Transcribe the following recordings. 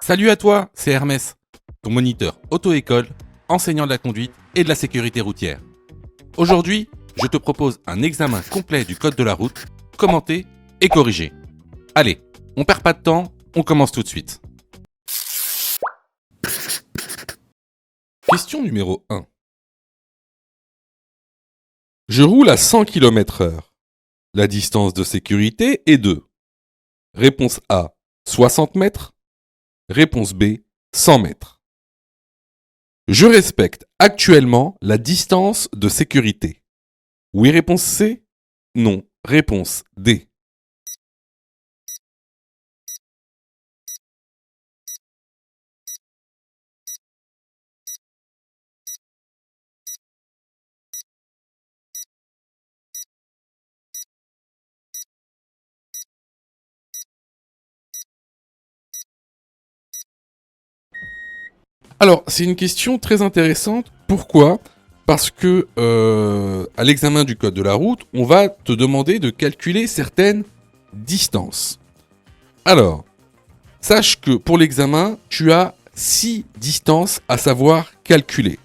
Salut à toi, c'est Hermès, ton moniteur auto-école, enseignant de la conduite et de la sécurité routière. Aujourd'hui, je te propose un examen complet du code de la route, commenté et corrigé. Allez, on perd pas de temps, on commence tout de suite. Question numéro 1. Je roule à 100 km/h. La distance de sécurité est de réponse A, 60 mètres. Réponse B, 100 mètres. Je respecte actuellement la distance de sécurité. Oui, réponse C. Non, réponse D. Alors, c'est une question très intéressante. Pourquoi ? Parce que à l'examen du code de la route, on va te demander de calculer certaines distances. Alors, sache que pour l'examen, tu as 6 distances à savoir calculer.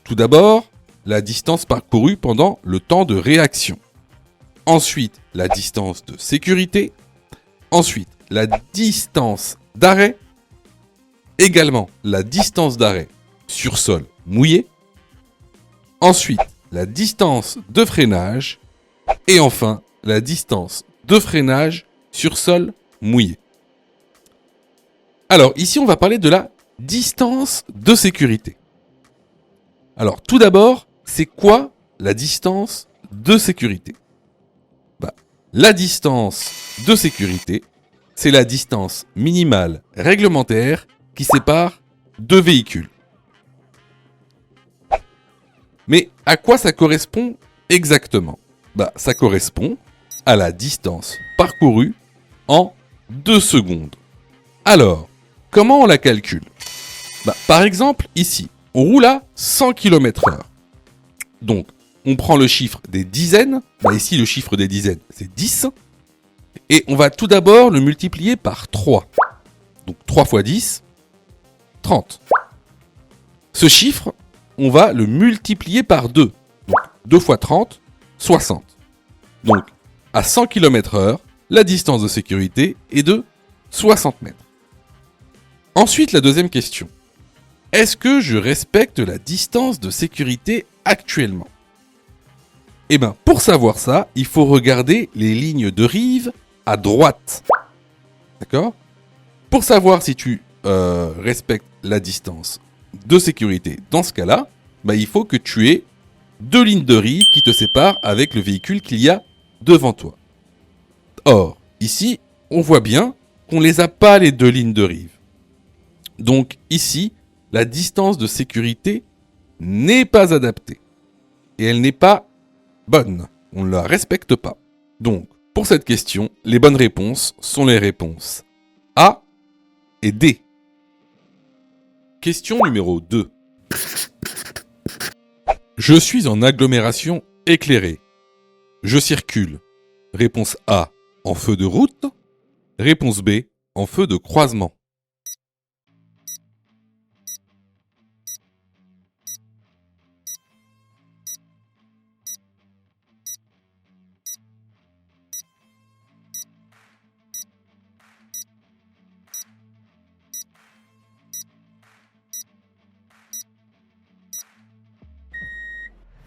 Tout d'abord, la distance parcourue pendant le temps de réaction. Ensuite, la distance de sécurité. Ensuite, la distance d'arrêt. Également, la distance d'arrêt sur sol mouillé. Ensuite, la distance de freinage. Et enfin, la distance de freinage sur sol mouillé. Alors, ici, on va parler de la distance de sécurité. Alors, tout d'abord, c'est quoi la distance de sécurité ? La distance de sécurité, c'est la distance minimale réglementaire qui sépare deux véhicules. Mais à quoi ça correspond exactement ? Ça correspond à la distance parcourue en 2 secondes. Alors, comment on la calcule ? Par exemple, ici, on roule à 100 km/h. Donc, on prend le chiffre des dizaines. Ici, le chiffre des dizaines, c'est 10. Et on va tout d'abord le multiplier par 3. Donc 3 fois 10, 30. Ce chiffre, on va le multiplier par 2. Donc 2 fois 30, 60. Donc à 100 km/h, la distance de sécurité est de 60 mètres. Ensuite, la deuxième question. Est-ce que je respecte la distance de sécurité actuellement ? Pour savoir ça, il faut regarder les lignes de rive à droite. D'accord ? Pour savoir si tu respectes la distance de sécurité dans ce cas-là, il faut que tu aies 2 lignes de rive qui te séparent avec le véhicule qu'il y a devant toi. Or, ici, on voit bien qu'on ne les a pas les 2 lignes de rive. Donc ici, la distance de sécurité n'est pas adaptée. Et elle n'est pas bonne. On ne la respecte pas. Donc, pour cette question, les bonnes réponses sont les réponses A et D. Question numéro 2. Je suis en agglomération éclairée. Je circule. Réponse A, en feu de route. Réponse B, en feu de croisement.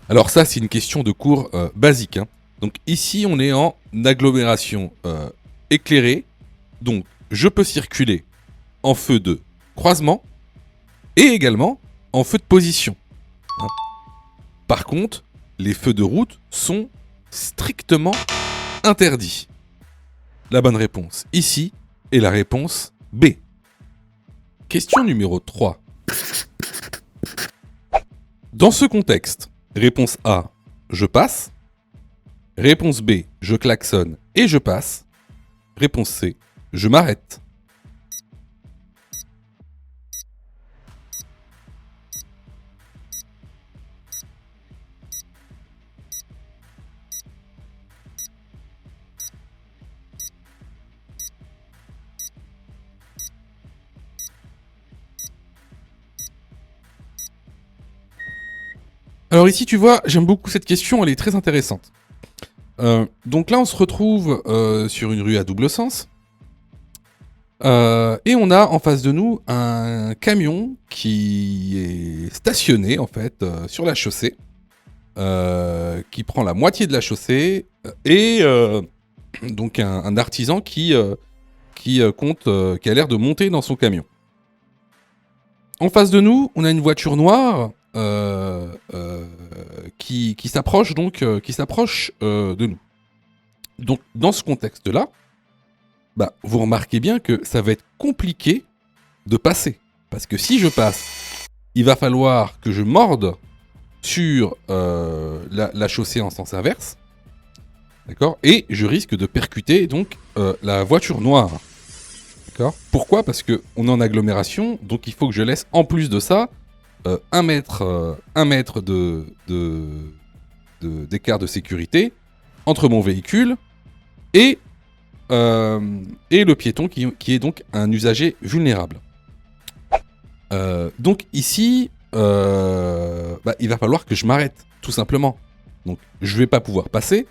Alors ça, c'est une question de cours basique. Donc ici, on est en agglomération éclairée. Donc, je peux circuler en feu de croisement et également en feu de position. Par contre, les feux de route sont strictement interdits. La bonne réponse ici est la réponse B. Question numéro 3. Dans ce contexte, réponse A, je passe. Réponse B, je klaxonne et je passe. Réponse C, je m'arrête. Alors ici, tu vois, j'aime beaucoup cette question, elle est très intéressante. Donc là, on se retrouve sur une rue à double sens. Et on a en face de nous un camion qui est stationné en fait sur la chaussée, qui prend la moitié de la chaussée et donc un artisan qui compte, qui a l'air de monter dans son camion. En face de nous, on a une voiture noire qui s'approche de nous. Donc dans ce contexte-là, vous remarquez bien que ça va être compliqué de passer. Parce que si je passe, il va falloir que je morde sur la chaussée en sens inverse. D'accord ? Et je risque de percuter donc la voiture noire. D'accord ? Pourquoi ? Parce qu'on est en agglomération, donc il faut que je laisse en plus de ça 1 mètre d'écart de sécurité entre mon véhicule et le piéton qui est donc un usager vulnérable. Donc ici, il va falloir que je m'arrête, tout simplement. Donc je vais pas pouvoir passer.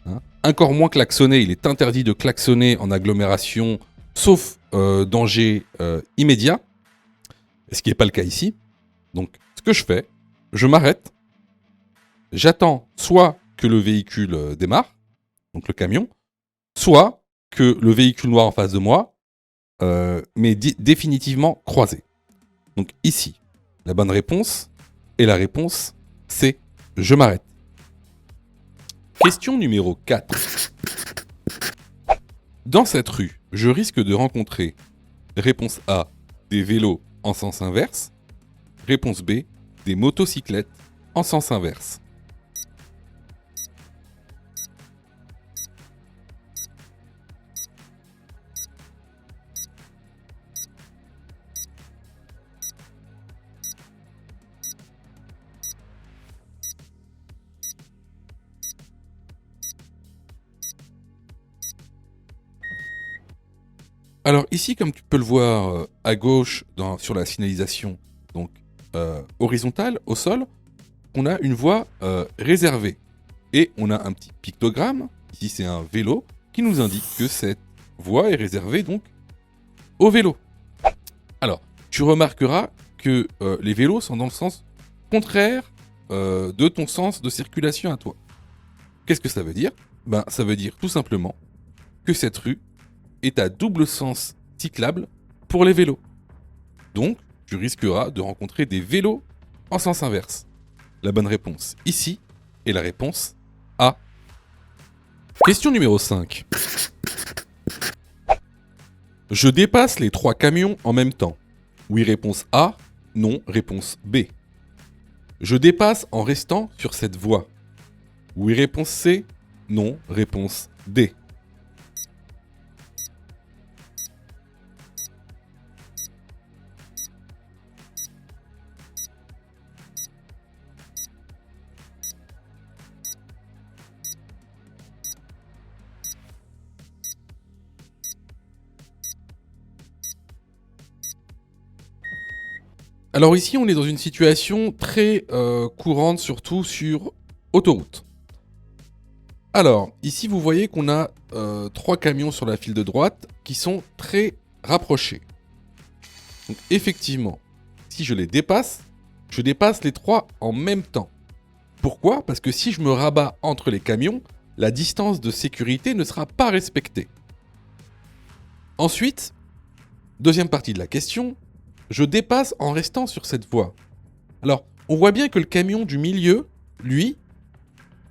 Hein. Encore moins klaxonner, il est interdit de klaxonner en agglomération, sauf danger immédiat, ce qui n'est pas le cas ici. Donc ce que je fais, je m'arrête, j'attends soit que le véhicule démarre, donc le camion, soit que le véhicule noir en face de moi m'est définitivement croisé. Donc ici, la bonne réponse, et la réponse, c'est je m'arrête. Question numéro 4. Dans cette rue, je risque de rencontrer, réponse A, des vélos en sens inverse, réponse B, des motocyclettes en sens inverse. Alors ici, comme tu peux le voir à gauche sur la signalisation donc horizontale au sol, on a une voie réservée. Et on a un petit pictogramme, ici c'est un vélo, qui nous indique que cette voie est réservée donc au vélo. Alors, tu remarqueras que les vélos sont dans le sens contraire de ton sens de circulation à toi. Qu'est-ce que ça veut dire ? Ça veut dire tout simplement que cette rue est à double sens cyclable pour les vélos. Donc, tu risqueras de rencontrer des vélos en sens inverse. La bonne réponse ici est la réponse A. Question numéro 5. Je dépasse les 3 camions en même temps. Oui, réponse A. Non, réponse B. Je dépasse en restant sur cette voie. Oui, réponse C. Non, réponse D. Alors ici, on est dans une situation très courante, surtout sur autoroute. Alors, ici, vous voyez qu'on a 3 camions sur la file de droite qui sont très rapprochés. Donc effectivement, si je les dépasse, je dépasse les 3 en même temps. Pourquoi ? Parce que si je me rabats entre les camions, la distance de sécurité ne sera pas respectée. Ensuite, deuxième partie de la question, je dépasse en restant sur cette voie. Alors, on voit bien que le camion du milieu, lui,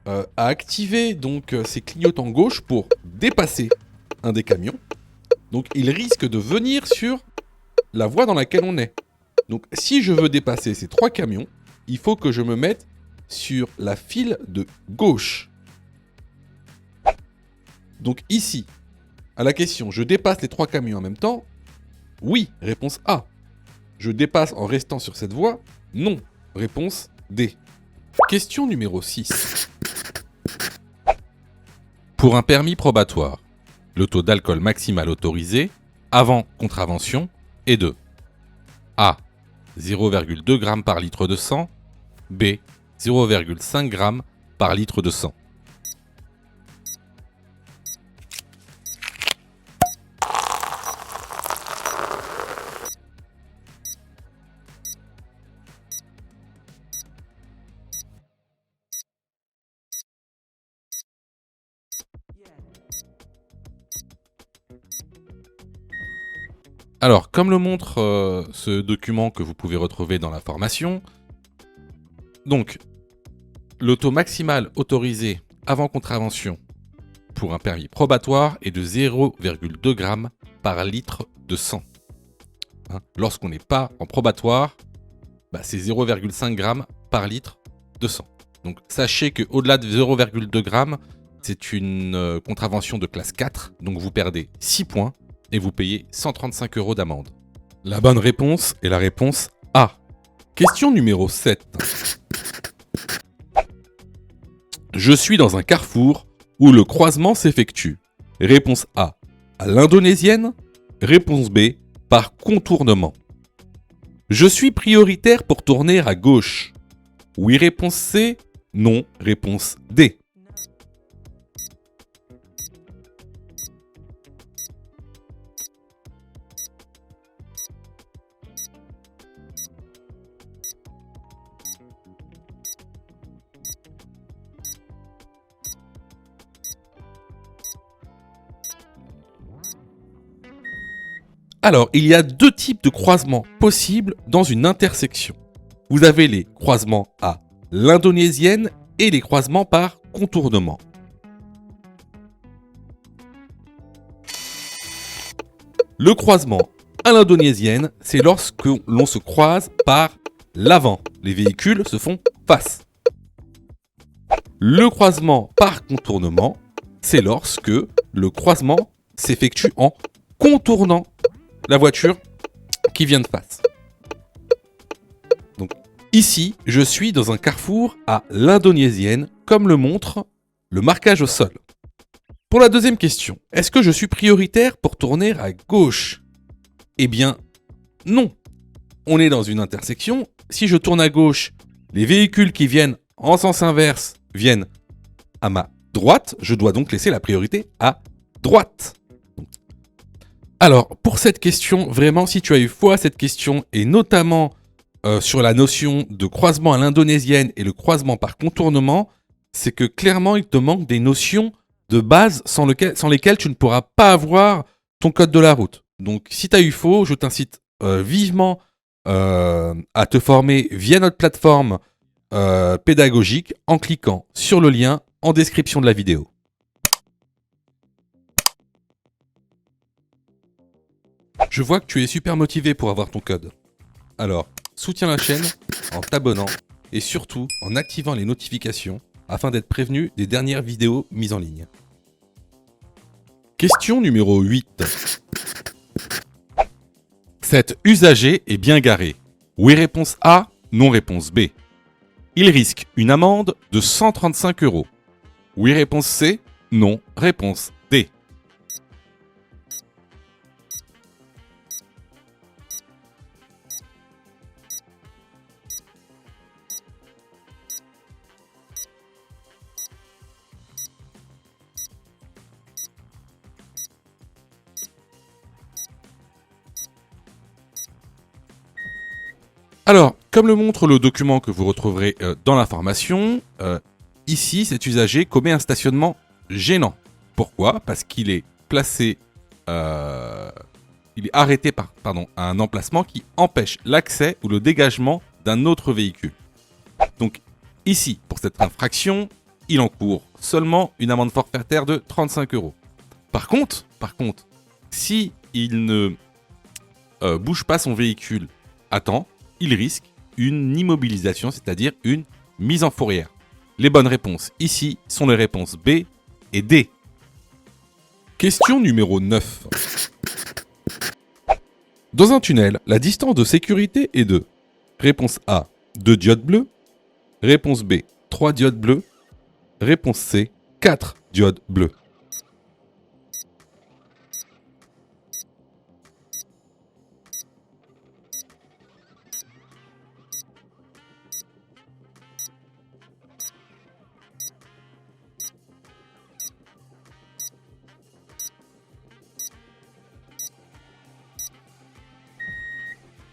a activé donc ses clignotants gauche pour dépasser un des camions. Donc, il risque de venir sur la voie dans laquelle on est. Donc, si je veux dépasser ces 3 camions, il faut que je me mette sur la file de gauche. Donc ici, à la question, je dépasse les 3 camions en même temps ? Oui, réponse A. Je dépasse en restant sur cette voie ? Non, réponse D. Question numéro 6. Pour un permis probatoire, le taux d'alcool maximal autorisé avant contravention est de A. 0,2 g par litre de sang, B. 0,5 g par litre de sang. Alors, comme le montre ce document que vous pouvez retrouver dans la formation, donc, le taux maximal autorisé avant contravention pour un permis probatoire est de 0,2 g par litre de sang. Lorsqu'on n'est pas en probatoire, c'est 0,5 g par litre de sang. Donc sachez qu'au-delà de 0,2 g, c'est une contravention de classe 4, donc vous perdez 6 points et vous payez 135 € d'amende. La bonne réponse est la réponse A. Question numéro 7. Je suis dans un carrefour où le croisement s'effectue. Réponse A, à l'indonésienne. Réponse B, par contournement. Je suis prioritaire pour tourner à gauche. Oui, réponse C. Non, réponse D. Alors, il y a deux types de croisements possibles dans une intersection. Vous avez les croisements à l'indonésienne et les croisements par contournement. Le croisement à l'indonésienne, c'est lorsque l'on se croise par l'avant. Les véhicules se font face. Le croisement par contournement, c'est lorsque le croisement s'effectue en contournant la voiture qui vient de face. Donc ici, je suis dans un carrefour à l'indonésienne, comme le montre le marquage au sol. Pour la deuxième question, est-ce que je suis prioritaire pour tourner à gauche? Eh bien, non. On est dans une intersection. Si je tourne à gauche, les véhicules qui viennent en sens inverse viennent à ma droite. Je dois donc laisser la priorité à droite. Alors, pour cette question, vraiment, si tu as eu foi à cette question, et notamment sur la notion de croisement à l'indonésienne et le croisement par contournement, c'est que clairement, il te manque des notions de base sans lesquelles tu ne pourras pas avoir ton code de la route. Donc, si tu as eu faux, je t'incite vivement à te former via notre plateforme pédagogique en cliquant sur le lien en description de la vidéo. Je vois que tu es super motivé pour avoir ton code. Alors, soutiens la chaîne en t'abonnant et surtout en activant les notifications afin d'être prévenu des dernières vidéos mises en ligne. Question numéro 8. Cet usager est bien garé. Oui, réponse A, non, réponse B. Il risque une amende de 135 €. Oui, réponse C, non, réponse D. Alors, comme le montre le document que vous retrouverez dans l'information, ici, cet usager commet un stationnement gênant. Pourquoi? Parce qu'il est placé, il est arrêté à un emplacement qui empêche l'accès ou le dégagement d'un autre véhicule. Donc ici, pour cette infraction, il encourt seulement une amende forfaitaire de 35 €. Par contre, si il ne bouge pas son véhicule à temps, il risque une immobilisation, c'est-à-dire une mise en fourrière. Les bonnes réponses ici sont les réponses B et D. Question numéro 9. Dans un tunnel, la distance de sécurité est de réponse A, 2 diodes bleues, réponse B, 3 diodes bleues, réponse C, 4 diodes bleues.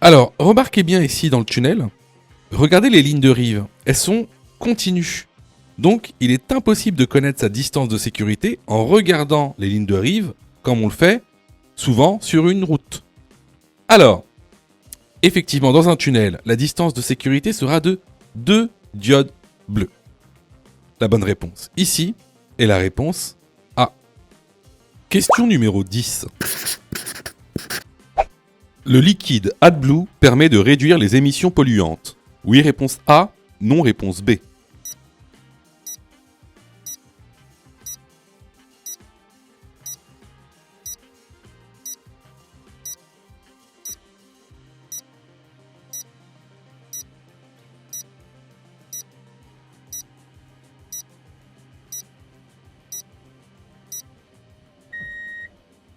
Alors, remarquez bien ici dans le tunnel, regardez les lignes de rive, elles sont continues. Donc, il est impossible de connaître sa distance de sécurité en regardant les lignes de rive, comme on le fait souvent sur une route. Alors, effectivement, dans un tunnel, la distance de sécurité sera de 2 diodes bleues. La bonne réponse ici est la réponse A. Question numéro 10. Le liquide AdBlue permet de réduire les émissions polluantes. Oui, réponse A. Non, réponse B.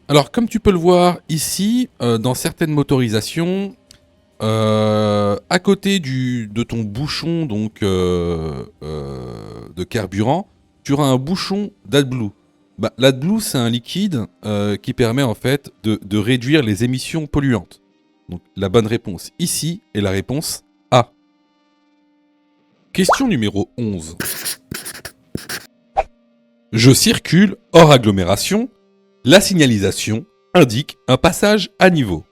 Alors, comme tu peux le voir ici, dans certaines motorisations, à côté de ton bouchon donc de carburant, tu auras un bouchon d'AdBlue. L'AdBlue, c'est un liquide qui permet en fait de réduire les émissions polluantes. Donc, la bonne réponse ici est la réponse A. Question numéro 11. Je circule hors agglomération. La signalisation indique un passage à niveau.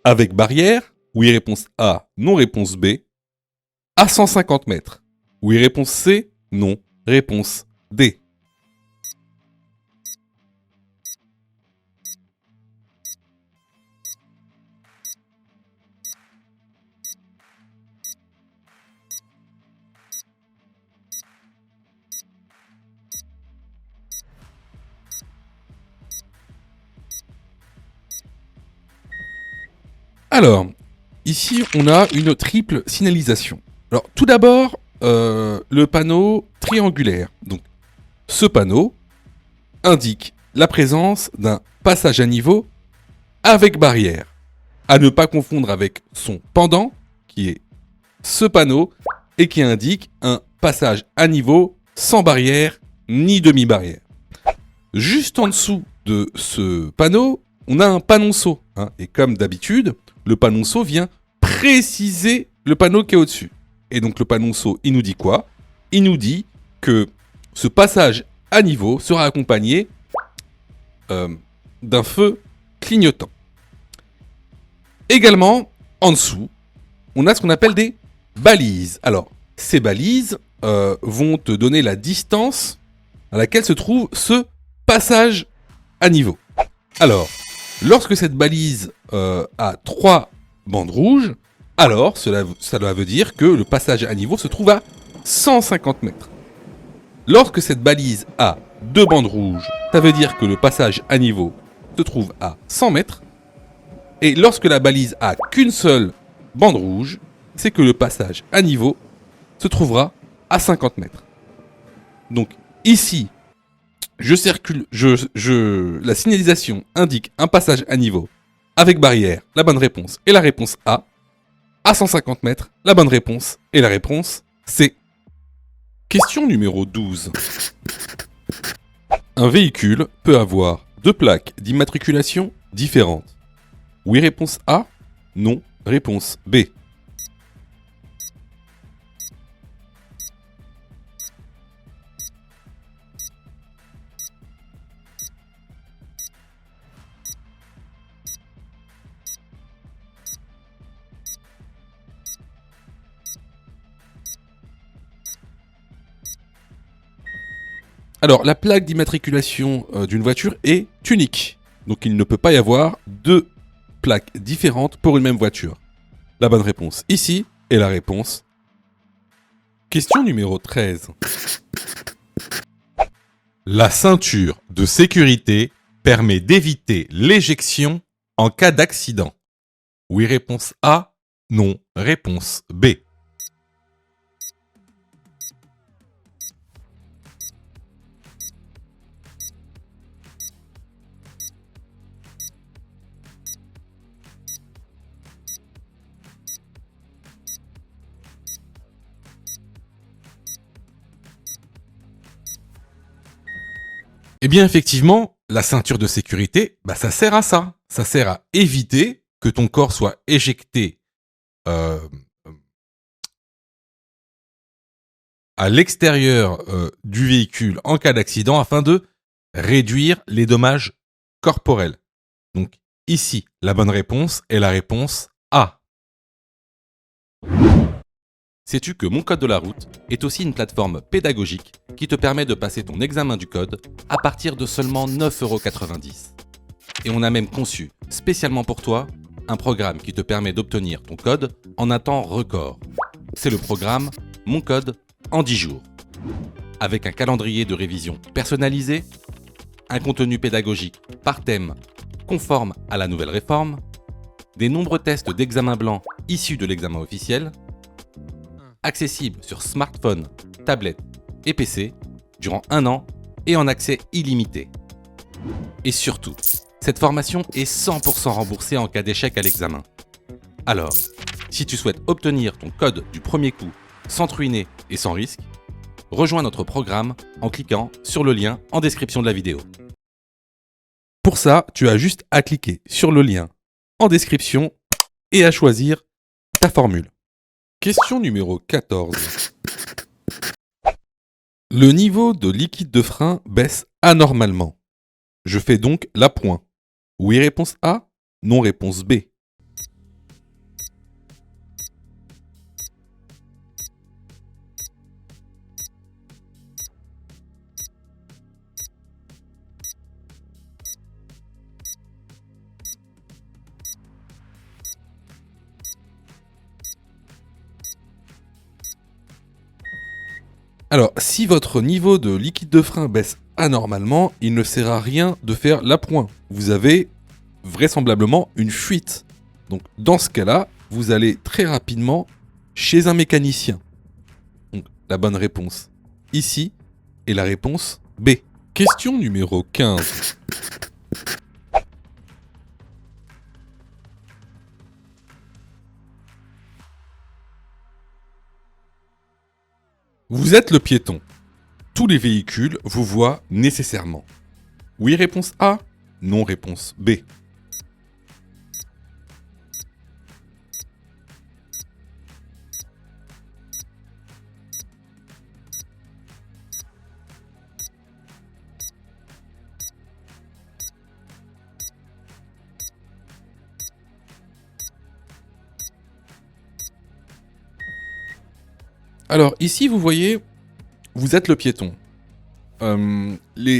Avec barrière, oui réponse A, non réponse B. À 150 mètres. Oui réponse C, non réponse D. Alors, ici, on a une triple signalisation. Alors, tout d'abord, le panneau triangulaire. Donc, ce panneau indique la présence d'un passage à niveau avec barrière. À ne pas confondre avec son pendant, qui est ce panneau, et qui indique un passage à niveau sans barrière ni demi-barrière. Juste en dessous de ce panneau, on a un panonceau. Et comme d'habitude, le panonceau vient préciser le panneau qui est au-dessus. Et donc le panonceau, il nous dit quoi? Il nous dit que ce passage à niveau sera accompagné d'un feu clignotant. Également, en dessous, on a ce qu'on appelle des balises. Alors, ces balises vont te donner la distance à laquelle se trouve ce passage à niveau. Alors, lorsque cette balise a 3 bandes rouges, alors cela veut dire que le passage à niveau se trouve à 150 mètres. Lorsque cette balise a 2 bandes rouges, ça veut dire que le passage à niveau se trouve à 100 mètres. Et lorsque la balise a qu'une seule bande rouge, c'est que le passage à niveau se trouvera à 50 mètres. Donc ici, je circule, la signalisation indique un passage à niveau avec barrière. La bonne réponse est la réponse A. À 150 mètres, la bonne réponse est la réponse C. Question numéro 12. Un véhicule peut avoir 2 plaques d'immatriculation différentes. Oui, réponse A. Non, réponse B. Alors, la plaque d'immatriculation d'une voiture est unique. Donc, il ne peut pas y avoir 2 plaques différentes pour une même voiture. La bonne réponse ici est la réponse. Question numéro 13. La ceinture de sécurité permet d'éviter l'éjection en cas d'accident. Oui, réponse A. Non, réponse B. Eh bien, effectivement, la ceinture de sécurité, ça sert à ça. Ça sert à éviter que ton corps soit éjecté à l'extérieur du véhicule en cas d'accident afin de réduire les dommages corporels. Donc ici, la bonne réponse est la réponse A. Sais-tu que Mon Code de la route est aussi une plateforme pédagogique qui te permet de passer ton examen du code à partir de seulement 9,90 €. Et on a même conçu, spécialement pour toi, un programme qui te permet d'obtenir ton code en un temps record. C'est le programme Mon Code en 10 jours. Avec un calendrier de révision personnalisé, un contenu pédagogique par thème conforme à la nouvelle réforme, des nombreux tests d'examen blanc issus de l'examen officiel, accessible sur smartphone, tablette et PC durant 1 an et en accès illimité. Et surtout, cette formation est 100% remboursée en cas d'échec à l'examen. Alors, si tu souhaites obtenir ton code du premier coup sans te ruiner et sans risque, rejoins notre programme en cliquant sur le lien en description de la vidéo. Pour ça, tu as juste à cliquer sur le lien en description et à choisir ta formule. Question numéro 14. Le niveau de liquide de frein baisse anormalement. Je fais donc l'appoint. Oui, réponse A. Non, réponse B. Alors, si votre niveau de liquide de frein baisse anormalement, il ne sert à rien de faire l'appoint. Vous avez vraisemblablement une fuite. Donc, dans ce cas-là, vous allez très rapidement chez un mécanicien. Donc, la bonne réponse ici est la réponse B. Question numéro 15. Vous êtes le piéton. Tous les véhicules vous voient nécessairement. Oui, réponse A. Non, réponse B. Alors ici, vous voyez, vous êtes le piéton.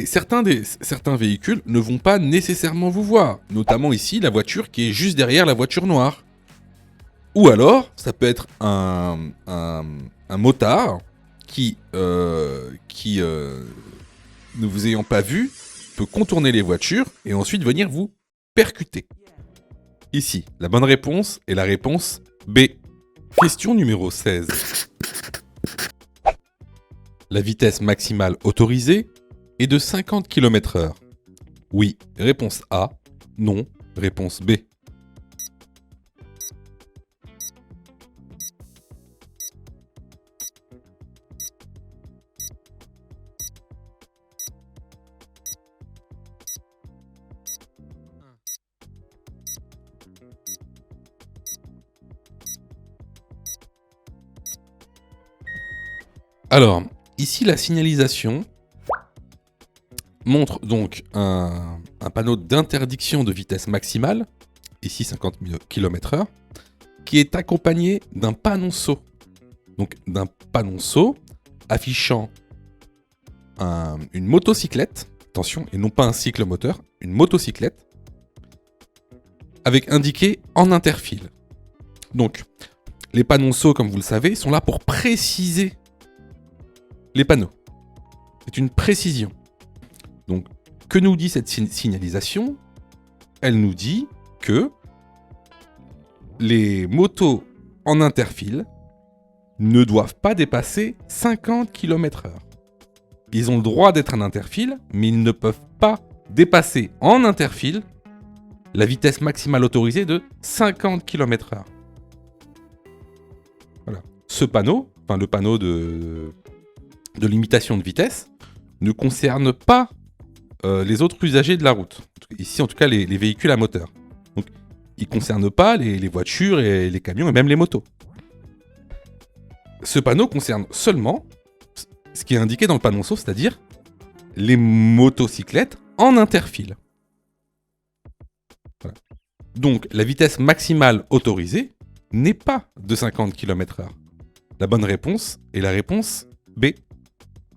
Certains véhicules ne vont pas nécessairement vous voir, notamment ici la voiture qui est juste derrière la voiture noire. Ou alors, ça peut être un motard qui ne vous ayant pas vu, peut contourner les voitures et ensuite venir vous percuter. Ici, la bonne réponse est la réponse B. Question numéro 16. La vitesse maximale autorisée est de 50 km/h. Oui, réponse A. Non, réponse B. Alors, ici la signalisation montre donc un panneau d'interdiction de vitesse maximale, ici 50 km/h, qui est accompagné d'un panonceau. Donc d'un panonceau affichant une motocyclette, attention, et non pas un cyclomoteur, une motocyclette, avec indiqué en interfile. Donc, les panonceaux, comme vous le savez, sont là pour préciser les panneaux. C'est une précision. Donc, que nous dit cette signalisation? Elle nous dit que les motos en interfile ne doivent pas dépasser 50 km/h. Ils ont le droit d'être en interfile, mais ils ne peuvent pas dépasser en interfile la vitesse maximale autorisée de 50 km/h. Voilà. Ce panneau, enfin le panneau de limitation de vitesse, ne concerne pas les autres usagers de la route. Ici, en tout cas, les véhicules à moteur. Donc, il ne concerne pas les voitures et les camions et même les motos. Ce panneau concerne seulement ce qui est indiqué dans le panneau, c'est-à-dire les motocyclettes en interfile. Voilà. Donc, la vitesse maximale autorisée n'est pas de 50 km/h. La bonne réponse est la réponse B.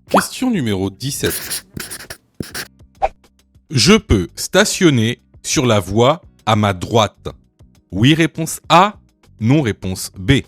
Question numéro 17. Je peux stationner sur la voie à ma droite. Oui, réponse A. Non, réponse B.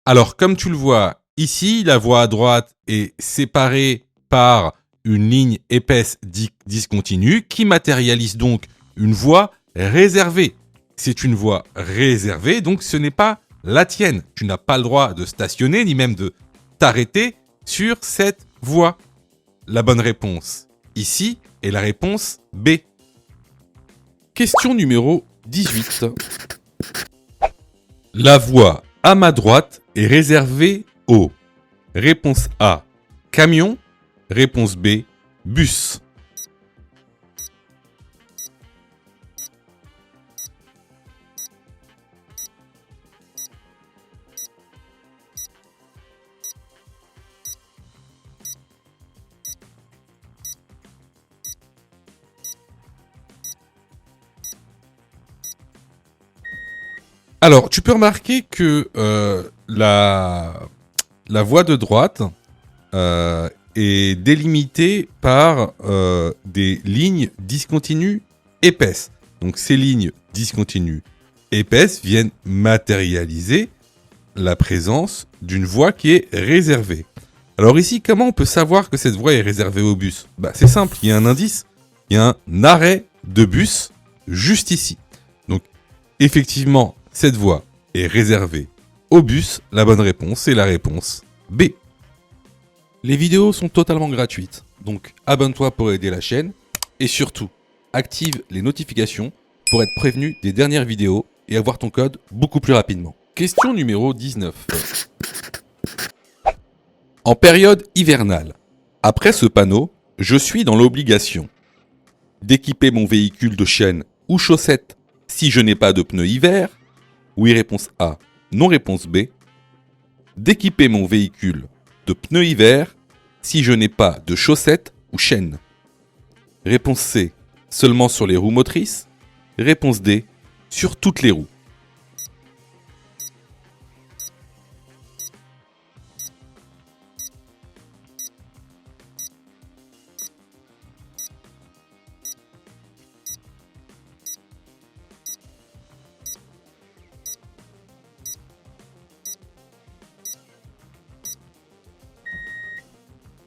Alors, comme tu le vois, ici, la voie à droite est séparée par une ligne épaisse discontinue qui matérialise donc une voie réservée. C'est une voie réservée, donc ce n'est pas la tienne. Tu n'as pas le droit de stationner, ni même de t'arrêter sur cette voie. La bonne réponse ici est la réponse B. Question numéro 18. La voie à ma droite est réservée aux... Réponse A, camion. Réponse B, bus. Alors, tu peux remarquer que la voie de droite est délimitée par des lignes discontinues épaisses. Donc, ces lignes discontinues épaisses viennent matérialiser la présence d'une voie qui est réservée. Alors ici, comment on peut savoir que cette voie est réservée au bus ? C'est simple, il y a un indice, il y a un arrêt de bus juste ici. Donc, effectivement, cette voie est réservée au bus. La bonne réponse est la réponse B. Les vidéos sont totalement gratuites, donc abonne-toi pour aider la chaîne et surtout, active les notifications pour être prévenu des dernières vidéos et avoir ton code beaucoup plus rapidement. Question numéro 19. En période hivernale, après ce panneau, je suis dans l'obligation d'équiper mon véhicule de chaîne ou chaussettes si je n'ai pas de pneus hiver. Oui, réponse A. Non, réponse B. D'équiper mon véhicule de pneus hiver si je n'ai pas de chaussettes ou chaînes. Réponse C. Seulement sur les roues motrices. Réponse D. Sur toutes les roues.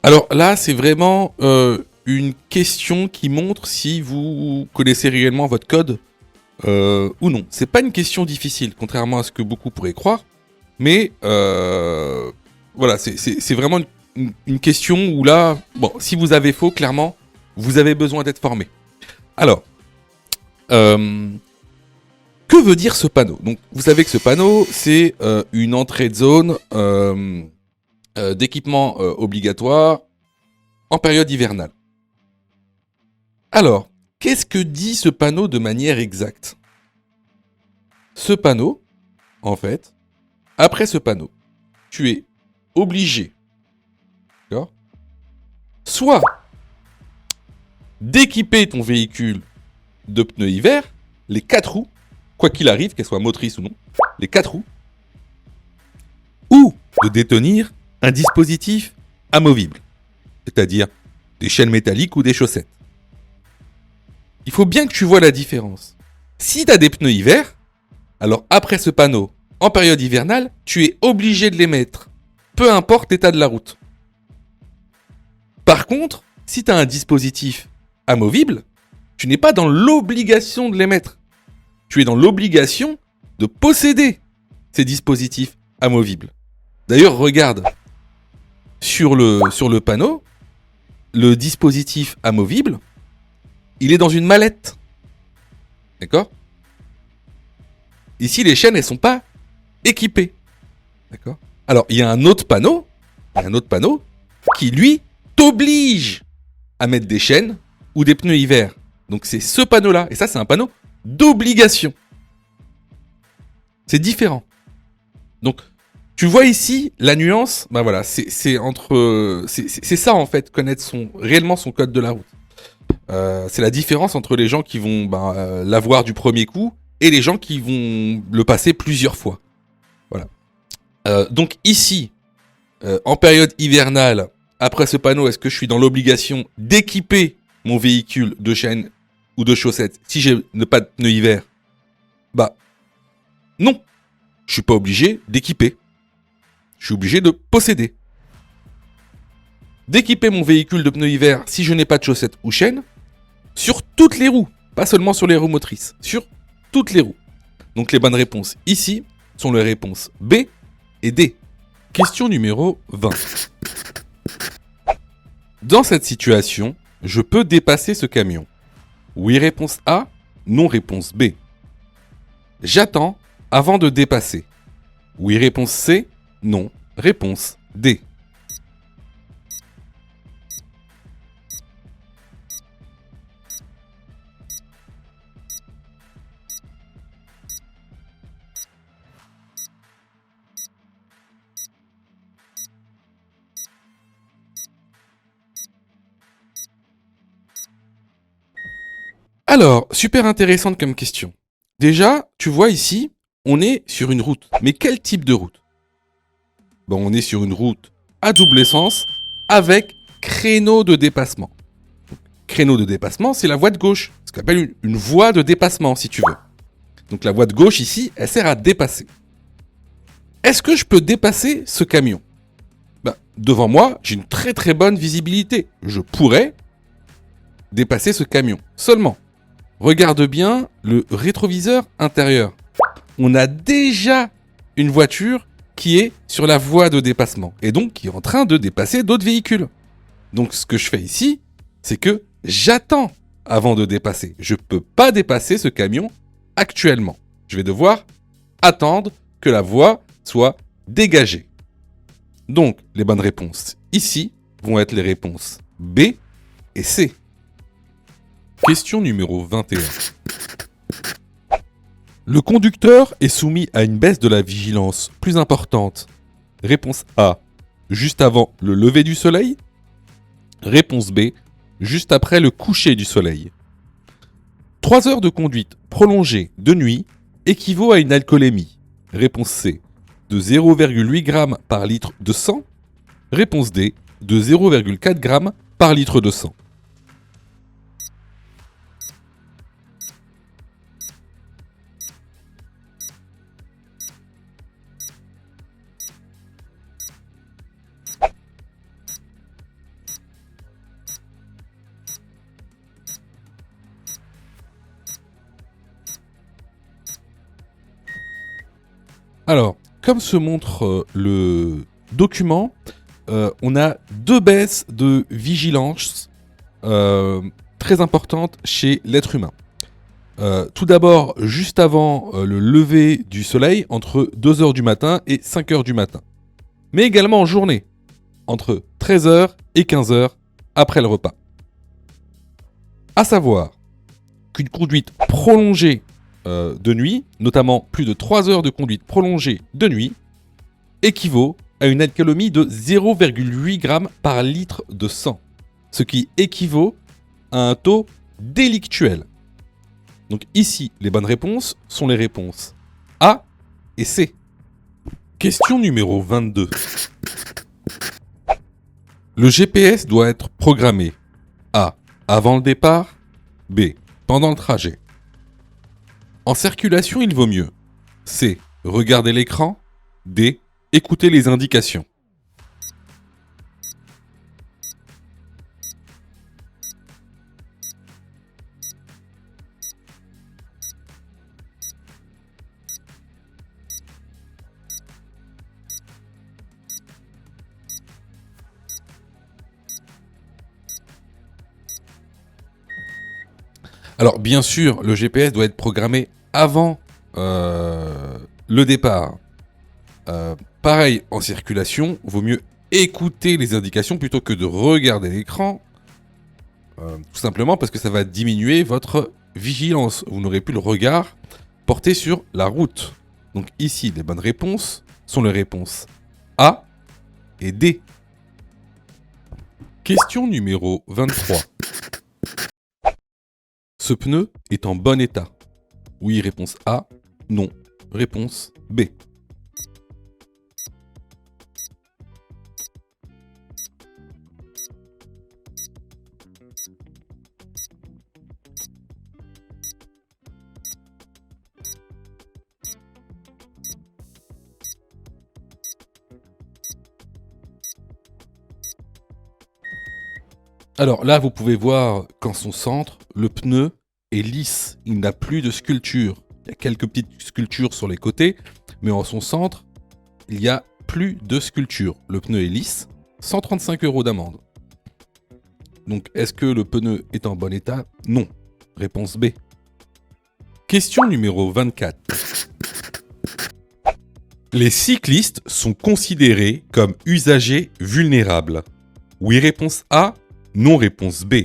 Alors là, c'est vraiment une question qui montre si vous connaissez réellement votre code ou non. C'est pas une question difficile, contrairement à ce que beaucoup pourraient croire. Mais voilà, c'est vraiment une question où là, bon, si vous avez faux, clairement, vous avez besoin d'être formé. Alors, que veut dire ce panneau ? Donc, vous savez que ce panneau, c'est une entrée de zone d'équipement obligatoire en période hivernale. Alors, qu'est-ce que dit ce panneau de manière exacte ? Ce panneau, en fait, après ce panneau, tu es obligé, d'accord, soit d'équiper ton véhicule de pneus hiver, les 4 roues, quoi qu'il arrive, qu'elles soient motrices ou non, les 4 roues, ou de détenir un dispositif amovible, c'est-à-dire des chaînes métalliques ou des chaussettes. Il faut bien que tu vois la différence. Si tu as des pneus hiver, alors après ce panneau, en période hivernale, tu es obligé de les mettre, peu importe l'état de la route. Par contre, si tu as un dispositif amovible, tu n'es pas dans l'obligation de les mettre. Tu es dans l'obligation de posséder ces dispositifs amovibles. D'ailleurs, regarde, sur le panneau, le dispositif amovible, il est dans une mallette. D'accord ? Ici, les chaînes, elles sont pas équipées. D'accord ? Alors, il y a un autre panneau qui, lui, t'oblige à mettre des chaînes ou des pneus hiver. Donc, c'est ce panneau-là. Et ça, c'est un panneau d'obligation. C'est différent. Donc, tu vois ici la nuance. Ben voilà, c'est ça en fait, connaître réellement son code de la route. C'est la différence entre les gens qui vont l'avoir du premier coup et les gens qui vont le passer plusieurs fois. Voilà. Donc ici, en période hivernale, après ce panneau, est-ce que je suis dans l'obligation d'équiper mon véhicule de chaînes ou de chaussettes si j'ai pas de pneus hiver ? Bah non, je suis pas obligé d'équiper. Je suis obligé de posséder. D'équiper mon véhicule de pneus hiver si je n'ai pas de chaussettes ou chaînes sur toutes les roues, pas seulement sur les roues motrices, sur toutes les roues. Donc les bonnes réponses ici sont les réponses B et D. Question numéro 20. Dans cette situation, je peux dépasser ce camion. Oui, réponse A. Non, réponse B. J'attends avant de dépasser. Oui, réponse C. Non, réponse D. Alors, super intéressante comme question. Déjà, tu vois ici, on est sur une route. Mais quel type de route ? Bon, on est sur une route à double essence avec créneau de dépassement. Créneau de dépassement, c'est la voie de gauche. Ce qu'on appelle une voie de dépassement, si tu veux. Donc la voie de gauche ici, elle sert à dépasser. Est-ce que je peux dépasser ce camion ? Devant moi, j'ai une très très bonne visibilité. Je pourrais dépasser ce camion. Seulement, regarde bien le rétroviseur intérieur. On a déjà une voiture qui est sur la voie de dépassement et donc qui est en train de dépasser d'autres véhicules. Donc ce que je fais ici, c'est que j'attends avant de dépasser. Je ne peux pas dépasser ce camion actuellement. Je vais devoir attendre que la voie soit dégagée. Donc les bonnes réponses ici vont être les réponses B et C. Question numéro 21. Le conducteur est soumis à une baisse de la vigilance plus importante. Réponse A, juste avant le lever du soleil. Réponse B, juste après le coucher du soleil. 3 heures de conduite prolongée de nuit équivaut à une alcoolémie. Réponse C, de 0,8 g par litre de sang. Réponse D, de 0,4 g par litre de sang. Alors, comme se montre le document, on a 2 baisses de vigilance très importantes chez l'être humain. Tout d'abord, juste avant le lever du soleil, entre 2h du matin et 5h du matin. Mais également en journée, entre 13h et 15h après le repas. À savoir qu'une conduite prolongée de nuit, notamment plus de 3 heures de conduite prolongée de nuit, équivaut à une alcoolémie de 0,8 g par litre de sang, ce qui équivaut à un taux délictuel. Donc ici, les bonnes réponses sont les réponses A et C. Question numéro 22. Le GPS doit être programmé A. Avant le départ. B. Pendant le trajet. En circulation, il vaut mieux C. Regarder l'écran. D. Écouter les indications. Alors bien sûr, le GPS doit être programmé avant le départ. Pareil, en circulation, vaut mieux écouter les indications plutôt que de regarder l'écran. Tout simplement parce que ça va diminuer votre vigilance. Vous n'aurez plus le regard porté sur la route. Donc ici, les bonnes réponses sont les réponses A et D. Question numéro 23. Ce pneu est en bon état. Oui, réponse A. Non, réponse B. Alors là, vous pouvez voir qu'en son centre, le pneu est lisse. Il n'a plus de sculpture. Il y a quelques petites sculptures sur les côtés, mais en son centre, il n'y a plus de sculpture. Le pneu est lisse, 135 € d'amende. Donc, est-ce que le pneu est en bon état? Non. Réponse B. Question numéro 24. Les cyclistes sont considérés comme usagers vulnérables. Oui, réponse A. Non, réponse B.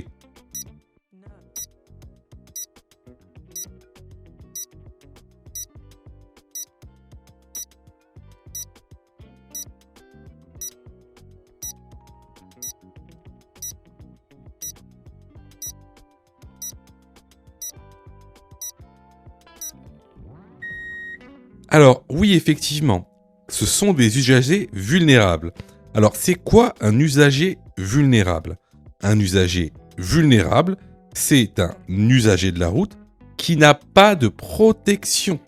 Alors, oui, effectivement, ce sont des usagers vulnérables. Alors, c'est quoi un usager vulnérable? Un usager vulnérable, c'est un usager de la route qui n'a pas de protection.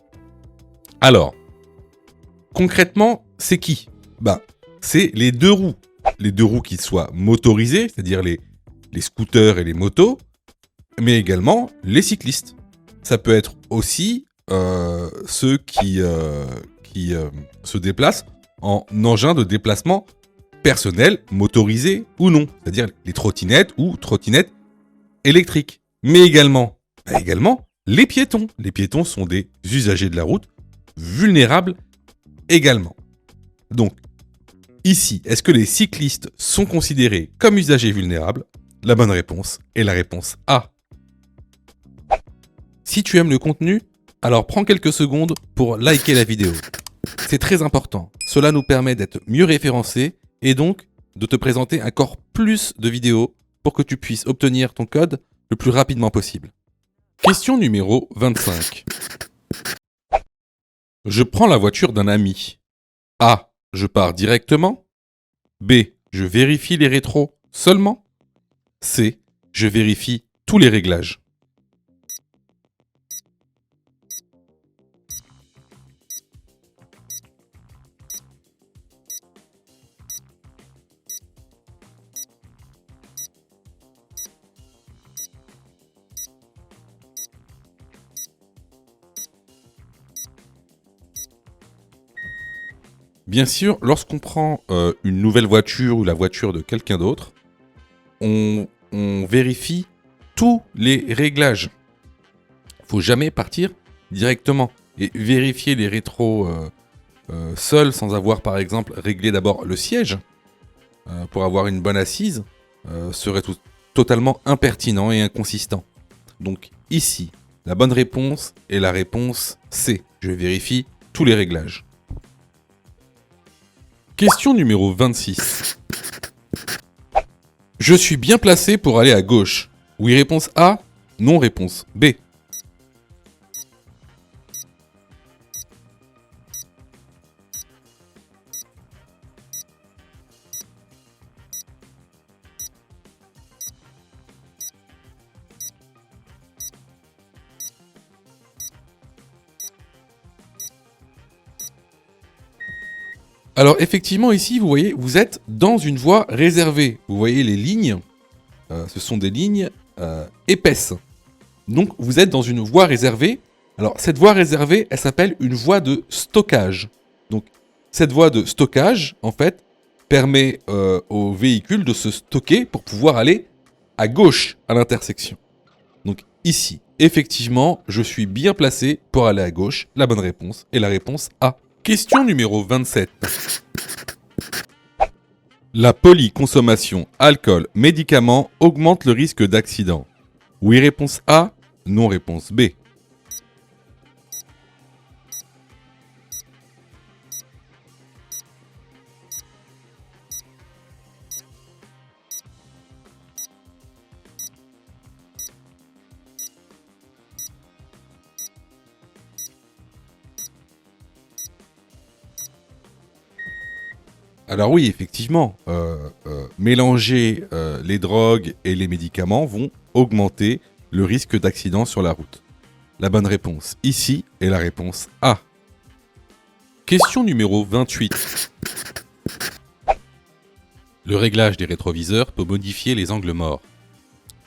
Alors, concrètement, c'est qui? C'est les deux roues. Les deux roues qui soient motorisées, c'est-à-dire les scooters et les motos, mais également les cyclistes. Ça peut être aussi ceux qui se déplacent en engin de déplacement personnel, motorisé ou non, c'est-à-dire les trottinettes ou trottinettes électriques. Mais également les piétons. Les piétons sont des usagers de la route, vulnérables également. Donc, ici, est-ce que les cyclistes sont considérés comme usagers vulnérables? La bonne réponse est la réponse A. Si tu aimes le contenu, alors prends quelques secondes pour liker la vidéo. C'est très important. Cela nous permet d'être mieux référencés et donc de te présenter encore plus de vidéos pour que tu puisses obtenir ton code le plus rapidement possible. Question numéro 25. Je prends la voiture d'un ami. A. Je pars directement. B. Je vérifie les rétros seulement. C. Je vérifie tous les réglages. Bien sûr, lorsqu'on prend une nouvelle voiture ou la voiture de quelqu'un d'autre, on vérifie tous les réglages. Il ne faut jamais partir directement et vérifier les rétros seul sans avoir par exemple réglé d'abord le siège pour avoir une bonne assise serait totalement impertinent et inconsistant. Donc ici, la bonne réponse est la réponse C. Je vérifie tous les réglages. Question numéro 26. Je suis bien placé pour aller à gauche. Oui, réponse A. Non, réponse B. Alors effectivement ici, vous voyez, vous êtes dans une voie réservée. Vous voyez les lignes, ce sont des lignes épaisses. Donc vous êtes dans une voie réservée. Alors cette voie réservée, elle s'appelle une voie de stockage. Donc cette voie de stockage, en fait, permet au véhicule de se stocker pour pouvoir aller à gauche à l'intersection. Donc ici, Effectivement, je suis bien placé pour aller à gauche. La bonne réponse est la réponse A. Question numéro 27. La polyconsommation alcool médicaments augmente le risque d'accident. Oui, réponse A. Non, réponse B. Alors oui, effectivement, mélanger les drogues et les médicaments vont augmenter le risque d'accident sur la route. La bonne réponse ici est la réponse A. Question numéro 28. Le réglage des rétroviseurs peut modifier les angles morts.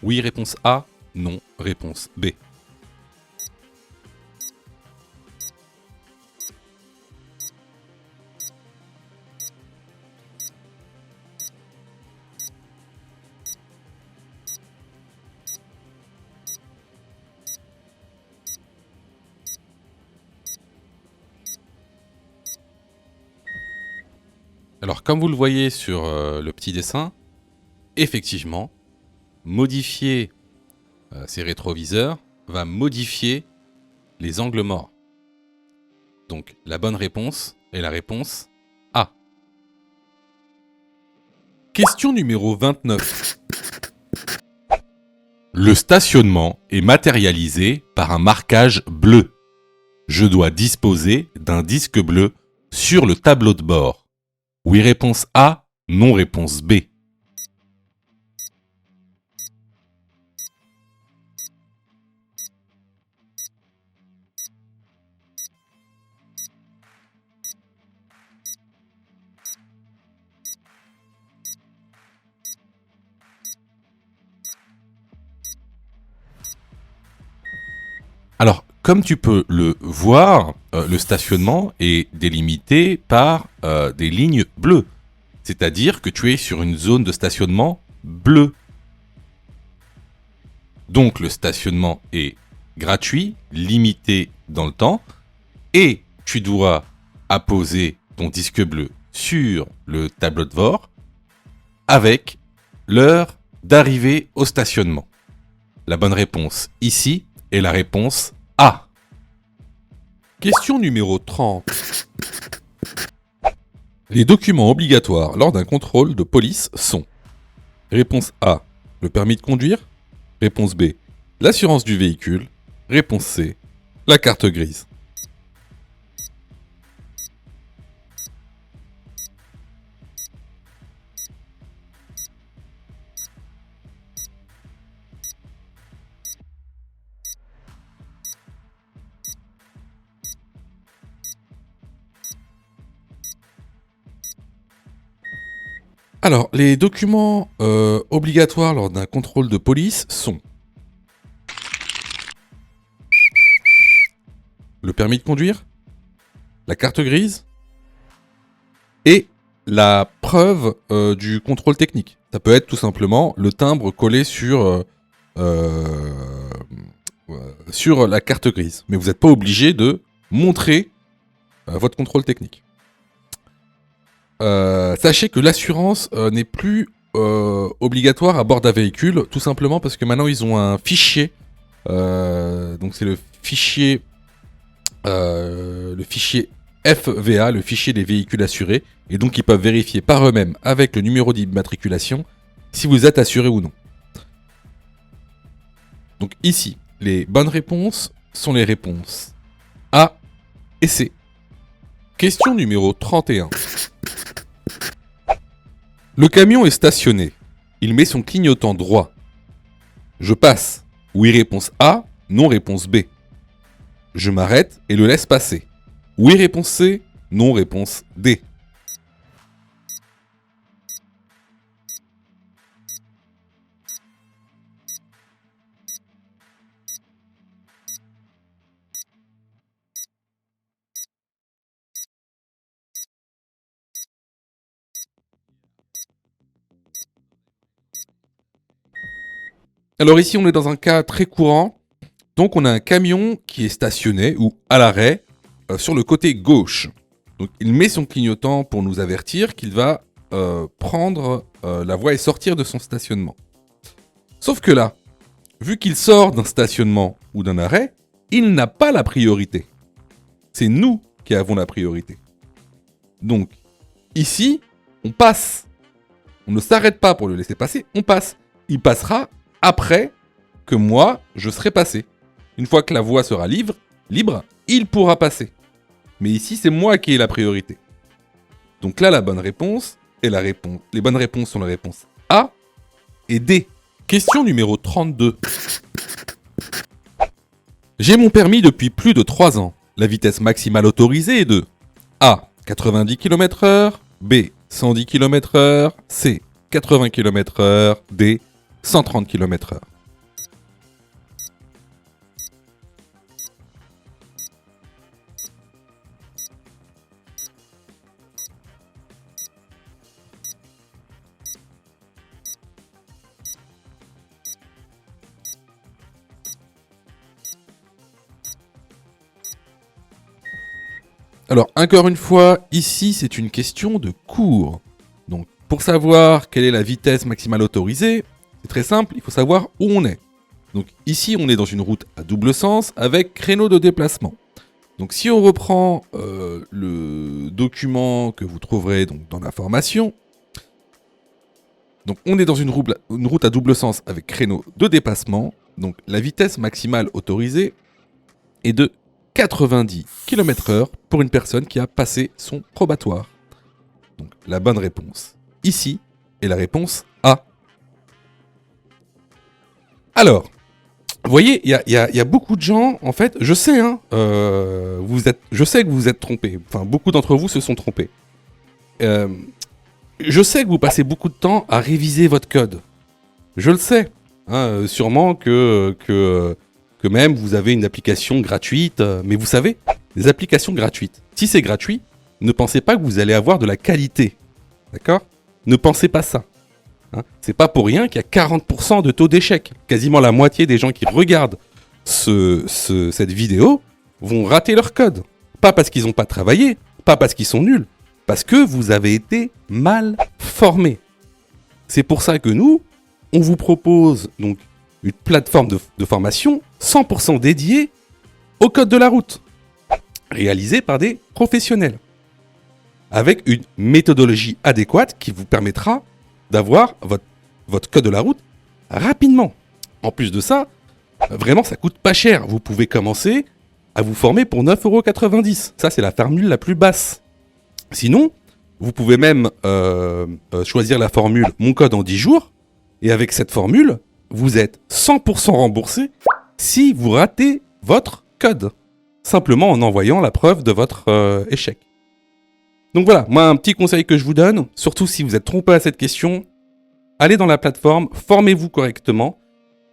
Oui, réponse A. Non, réponse B. Alors, comme vous le voyez sur le petit dessin, effectivement, modifier ces rétroviseurs va modifier les angles morts. Donc, la bonne réponse est la réponse A. Question numéro 29. Le stationnement est matérialisé par un marquage bleu. Je dois disposer d'un disque bleu sur le tableau de bord. Oui, réponse A. Non, réponse B. Alors, comme tu peux le voir, le stationnement est délimité par des lignes bleues. C'est-à-dire que tu es sur une zone de stationnement bleue. Donc le stationnement est gratuit, limité dans le temps, et tu dois apposer ton disque bleu sur le tableau de bord avec l'heure d'arrivée au stationnement. La bonne réponse ici est la réponse A. Question numéro 30. Les documents obligatoires lors d'un contrôle de police sont: réponse A, le permis de conduire. Réponse B, l'assurance du véhicule. Réponse C, la carte grise. Alors, les documents obligatoires lors d'un contrôle de police sont: le permis de conduire, la carte grise et la preuve du contrôle technique. Ça peut être tout simplement le timbre collé sur la carte grise. Mais vous n'êtes pas obligé de montrer votre contrôle technique. Sachez que l'assurance n'est plus obligatoire à bord d'un véhicule, tout simplement parce que maintenant ils ont un fichier. Donc c'est le fichier FVA, le fichier des véhicules assurés, et donc ils peuvent vérifier par eux-mêmes avec le numéro d'immatriculation si vous êtes assuré ou non. Donc ici, les bonnes réponses sont les réponses A et C. Question numéro 31. Le camion est stationné. Il met son clignotant droit. Je passe. Oui, réponse A. Non, réponse B. Je m'arrête et le laisse passer. Oui, réponse C. Non, réponse D. Alors ici, on est dans un cas très courant, Donc on a un camion qui est stationné ou à l'arrêt sur le côté gauche. Donc il met son clignotant pour nous avertir qu'il va prendre la voie et sortir de son stationnement. Sauf que là, vu qu'il sort d'un stationnement ou d'un arrêt, il n'a pas la priorité. C'est nous qui avons la priorité. Donc, ici, on passe. On ne s'arrête pas pour le laisser passer, on passe. Il passera après que moi, je serai passé. Une fois que la voie sera libre, il pourra passer. Mais ici, c'est moi qui ai la priorité. Donc là, la bonne réponse est la réponse. Les bonnes réponses sont la réponse A et D. Question numéro 32. J'ai mon permis depuis plus de 3 ans. La vitesse maximale autorisée est de A. 90 km/h, B. 110 km/h, C. 80 km/h, D. 130 km/h. Alors, encore une fois, ici, c'est une question de cours. Donc, pour savoir quelle est la vitesse maximale autorisée, c'est très simple, il faut savoir où on est. Donc, ici, on est dans une route à double sens avec créneau de déplacement. Donc, si on reprend le document que vous trouverez donc, dans l'information, donc on est dans une route à double sens avec créneau de déplacement. Donc, la vitesse maximale autorisée est de 90 km/h pour une personne qui a passé son probatoire. Donc la bonne réponse ici est la réponse A. Alors, vous voyez, il y a beaucoup de gens, en fait, je sais, je sais que vous vous êtes trompés. Enfin, beaucoup d'entre vous se sont trompés. Je sais que vous passez beaucoup de temps à réviser votre code. Je le sais. Sûrement que même vous avez une application gratuite, mais vous savez, les applications gratuites, si c'est gratuit, ne pensez pas que vous allez avoir de la qualité, d'accord ? Ne pensez pas ça. C'est pas pour rien qu'il y a 40% de taux d'échec. Quasiment la moitié des gens qui regardent cette vidéo vont rater leur code. Pas parce qu'ils n'ont pas travaillé, pas parce qu'ils sont nuls, parce que vous avez été mal formés. C'est pour ça que nous, on vous propose donc une plateforme de formation 100% dédiée au code de la route, réalisée par des professionnels, avec une méthodologie adéquate qui vous permettra d'avoir votre code de la route rapidement. En plus de ça, vraiment ça coûte pas cher. Vous pouvez commencer à vous former pour 9,90 €. Ça c'est la formule la plus basse. Sinon, vous pouvez même choisir la formule Mon code en 10 jours, et avec cette formule, vous êtes 100% remboursé si vous ratez votre code, simplement en envoyant la preuve de votre échec. Donc voilà, moi un petit conseil que je vous donne, surtout si vous êtes trompé à cette question, allez dans la plateforme, formez-vous correctement,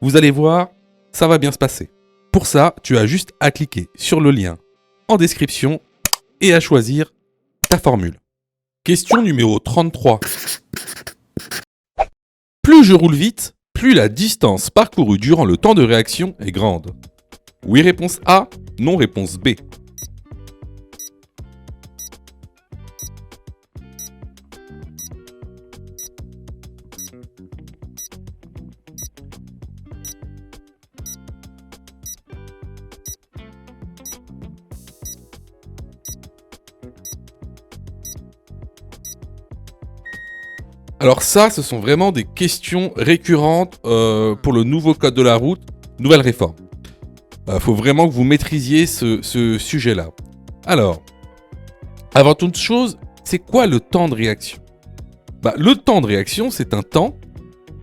vous allez voir, ça va bien se passer. Pour ça, tu as juste à cliquer sur le lien en description et à choisir ta formule. Question numéro 33. Plus je roule vite, plus la distance parcourue durant le temps de réaction est grande. Oui, réponse A, non, réponse B. Alors ça, ce sont vraiment des questions récurrentes pour le nouveau code de la route, nouvelle réforme. Faut vraiment que vous maîtrisiez ce sujet-là. Alors, avant toute chose, c'est quoi le temps de réaction ? Le temps de réaction, c'est un temps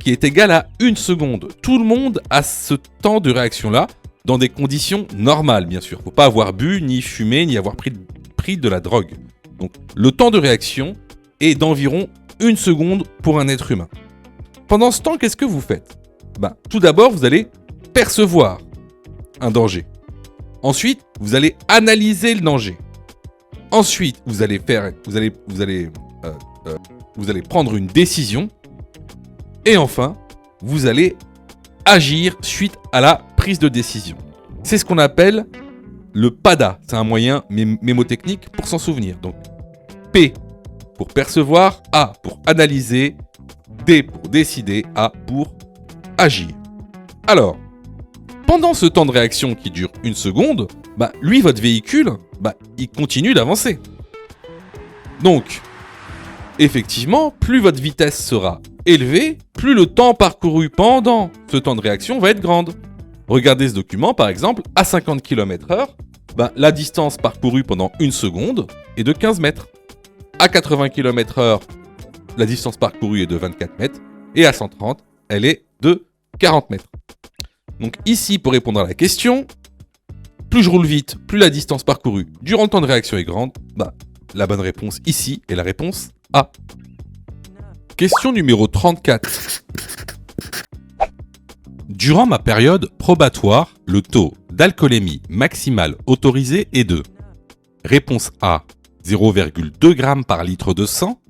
qui est égal à 1 seconde. Tout le monde a ce temps de réaction-là, dans des conditions normales, bien sûr. Faut pas avoir bu, ni fumé, ni avoir pris de la drogue. Donc, le temps de réaction est d'environ 1 seconde pour un être humain. Pendant ce temps, qu'est-ce que vous faites ? Tout d'abord, vous allez percevoir un danger. Ensuite, vous allez analyser le danger. Ensuite, vous allez prendre une décision. Et enfin, vous allez agir suite à la prise de décision. C'est ce qu'on appelle le PADA. C'est un moyen mémotechnique pour s'en souvenir. Donc, P pour percevoir, A pour analyser, D pour décider, A pour agir. Alors, pendant ce temps de réaction qui dure 1 seconde, lui, votre véhicule, il continue d'avancer. Donc, effectivement, plus votre vitesse sera élevée, plus le temps parcouru pendant ce temps de réaction va être grande. Regardez ce document, par exemple, à 50 km/h, la distance parcourue pendant 1 seconde est de 15 mètres. À 80 km/h, la distance parcourue est de 24 mètres. Et à 130, elle est de 40 mètres. Donc ici, pour répondre à la question, plus je roule vite, plus la distance parcourue durant le temps de réaction est grande. La bonne réponse ici est la réponse A. Question numéro 34. Durant ma période probatoire, le taux d'alcoolémie maximale autorisé est de réponse A, 0,2 g par litre de sang.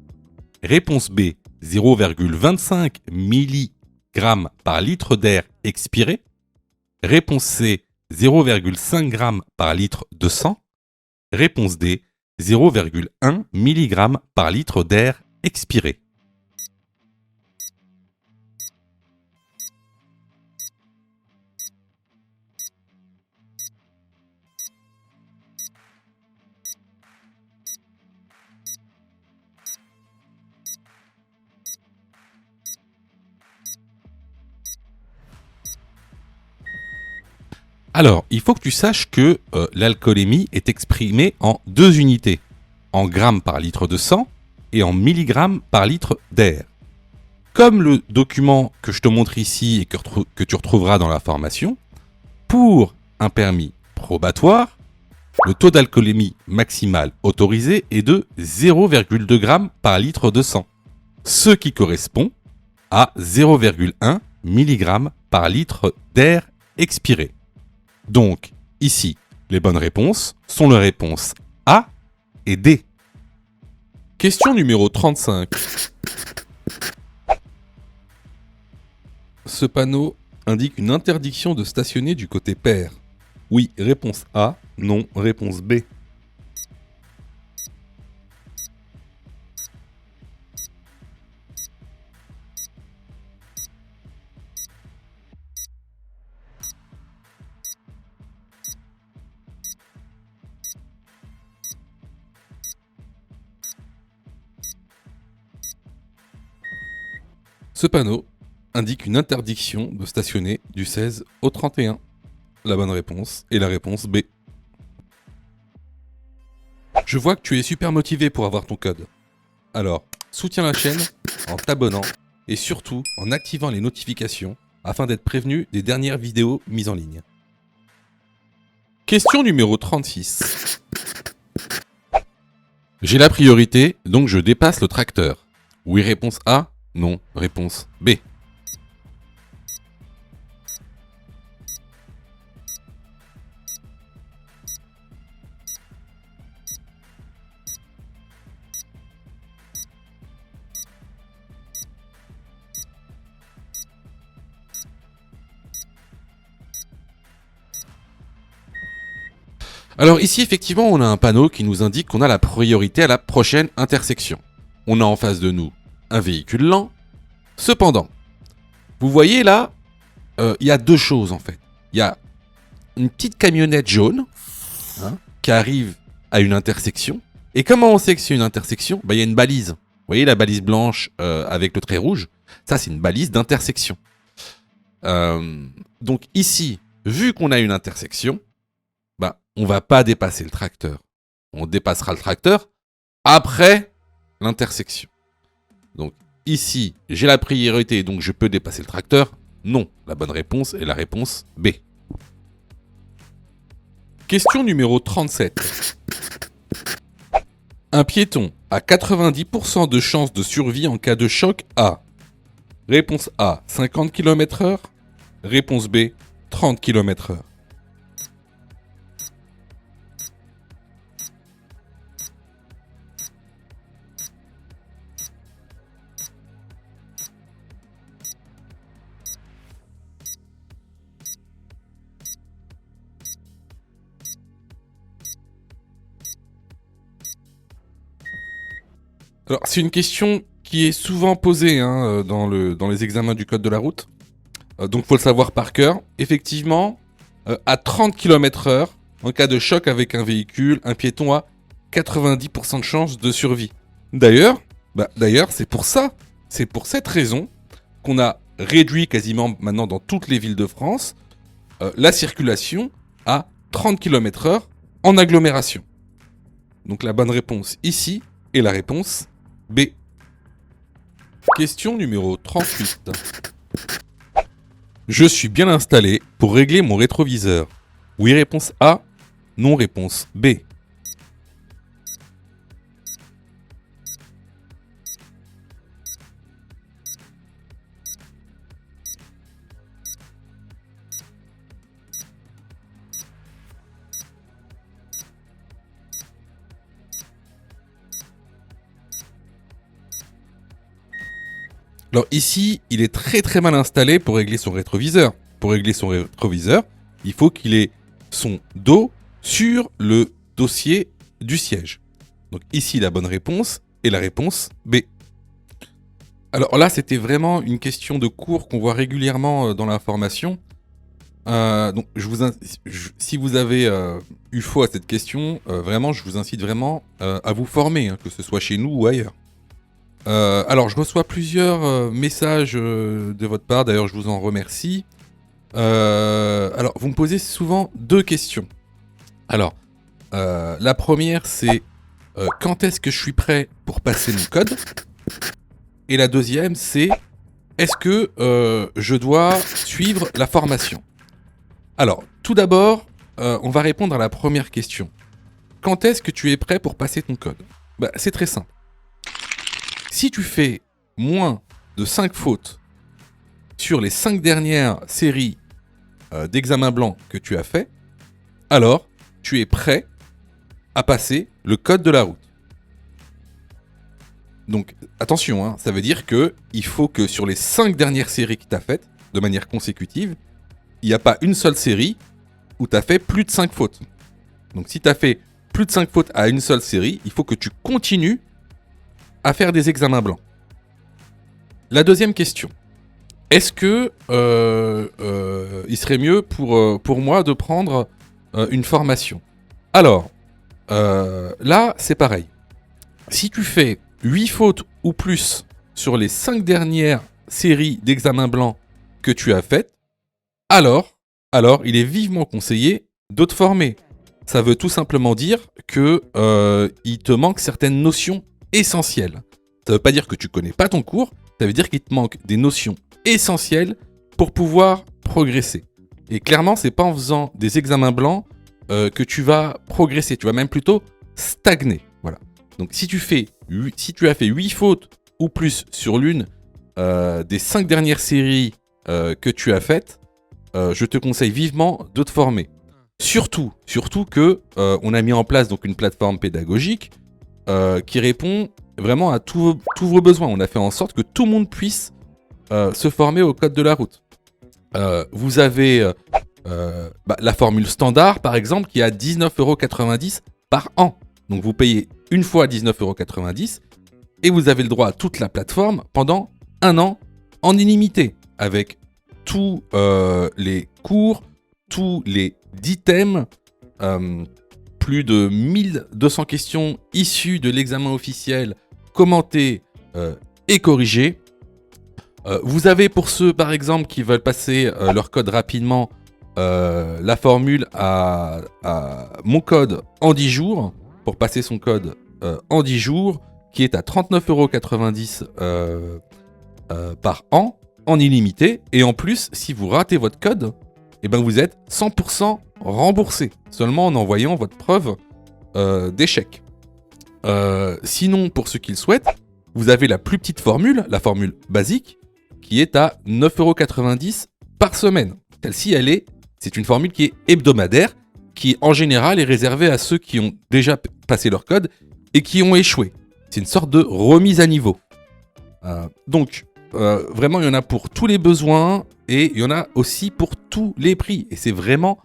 Réponse B, 0,25 mg par litre d'air expiré. Réponse C, 0,5 g par litre de sang. Réponse D, 0,1 mg par litre d'air expiré. Alors, il faut que tu saches que l'alcoolémie est exprimée en 2 unités, en grammes par litre de sang et en milligrammes par litre d'air. Comme le document que je te montre ici et que tu retrouveras dans la formation, pour un permis probatoire, le taux d'alcoolémie maximale autorisé est de 0,2 g par litre de sang, ce qui correspond à 0,1 mg par litre d'air expiré. Donc, ici, les bonnes réponses sont les réponses A et D. Question numéro 35. Ce panneau indique une interdiction de stationner du côté pair. Oui, réponse A. Non, réponse B. Ce panneau indique une interdiction de stationner du 16 au 31. La bonne réponse est la réponse B. Je vois que tu es super motivé pour avoir ton code. Alors, soutiens la chaîne en t'abonnant et surtout en activant les notifications afin d'être prévenu des dernières vidéos mises en ligne. Question numéro 36. J'ai la priorité, donc je dépasse le tracteur. Oui, réponse A. Non, réponse B. Alors ici, effectivement, on a un panneau qui nous indique qu'on a la priorité à la prochaine intersection. On a en face de nous un véhicule lent. Cependant, vous voyez là, il y a 2 choses en fait. Il y a une petite camionnette jaune qui arrive à une intersection. Et comment on sait que c'est une intersection ? Il y a une balise. Vous voyez la balise blanche avec le trait rouge ? Ça, c'est une balise d'intersection. Donc ici, vu qu'on a une intersection, on va pas dépasser le tracteur. On dépassera le tracteur après l'intersection. Donc ici, j'ai la priorité, donc je peux dépasser le tracteur. Non, la bonne réponse est la réponse B. Question numéro 37. Un piéton a 90% de chances de survie en cas de choc A. Réponse A, 50 km/h. Réponse B, 30 km/h. Alors, c'est une question qui est souvent posée dans les examens du code de la route. Donc, faut le savoir par cœur. Effectivement, à 30 km/h, en cas de choc avec un véhicule, un piéton a 90% de chances de survie. D'ailleurs, c'est pour ça, c'est pour cette raison qu'on a réduit quasiment maintenant dans toutes les villes de France la circulation à 30 km/h en agglomération. Donc la bonne réponse ici est la réponse B. Question numéro 38. Je suis bien installé pour régler mon rétroviseur. Oui, réponse A. Non, réponse B. Alors ici, il est très très mal installé pour régler son rétroviseur. Pour régler son rétroviseur, il faut qu'il ait son dos sur le dossier du siège. Donc ici, la bonne réponse est la réponse B. Alors là, c'était vraiment une question de cours qu'on voit régulièrement dans la formation. Donc si vous avez eu faux à cette question, vraiment, je vous incite vraiment à vous former, que ce soit chez nous ou ailleurs. Alors, je reçois plusieurs messages de votre part, d'ailleurs je vous en remercie. Alors, vous me posez souvent deux questions. Alors, la première c'est quand est-ce que je suis prêt pour passer mon code ? Et la deuxième c'est est-ce que je dois suivre la formation ? Alors, tout d'abord, on va répondre à la première question. Quand est-ce que tu es prêt pour passer ton code ? C'est très simple. Si tu fais moins de 5 fautes sur les 5 dernières séries d'examens blancs que tu as fait, alors tu es prêt à passer le code de la route. Donc attention, ça veut dire qu'il faut que sur les 5 dernières séries que tu as faites, de manière consécutive, il n'y a pas une seule série où tu as fait plus de 5 fautes. Donc si tu as fait plus de 5 fautes à une seule série, il faut que tu continues à faire des examens blancs. La deuxième question. Est-ce que il serait mieux pour moi de prendre une formation ? Alors, là, c'est pareil. Si tu fais 8 fautes ou plus sur les 5 dernières séries d'examens blancs que tu as faites, alors, il est vivement conseillé de te former. Ça veut tout simplement dire que il te manque certaines notions essentielles. Ça veut pas dire que tu connais pas ton cours, ça veut dire qu'il te manque des notions essentielles pour pouvoir progresser. Et clairement, c'est pas en faisant des examens blancs que tu vas progresser, tu vas même plutôt stagner. Voilà. Donc si tu as fait 8 fautes ou plus sur l'une des 5 dernières séries que tu as faites, je te conseille vivement de te former. Surtout que on a mis en place donc une plateforme pédagogique qui répond vraiment à tous vos besoins. On a fait en sorte que tout le monde puisse se former au code de la route. Vous avez la formule standard, par exemple, qui est à 19,90 € par an. Donc vous payez une fois 19,90 € et vous avez le droit à toute la plateforme pendant 1 an en illimité, avec tous les cours, tous les 10 thèmes, plus de 1200 questions issues de l'examen officiel, commentées et corrigées. Vous avez pour ceux par exemple qui veulent passer leur code rapidement, la formule à mon code en 10 jours, pour passer son code en 10 jours, qui est à 39,90 € par an, en illimité. Et en plus, si vous ratez votre code, vous êtes 100% remboursé, seulement en envoyant votre preuve d'échec. Sinon, pour ceux qui le souhaitent, vous avez la plus petite formule, la formule basique, qui est à 9,90 € par semaine. Celle-ci, c'est une formule qui est hebdomadaire, qui en général est réservée à ceux qui ont déjà passé leur code et qui ont échoué. C'est une sorte de remise à niveau. Donc, vraiment, il y en a pour tous les besoins et il y en a aussi pour tous les prix. Et c'est vraiment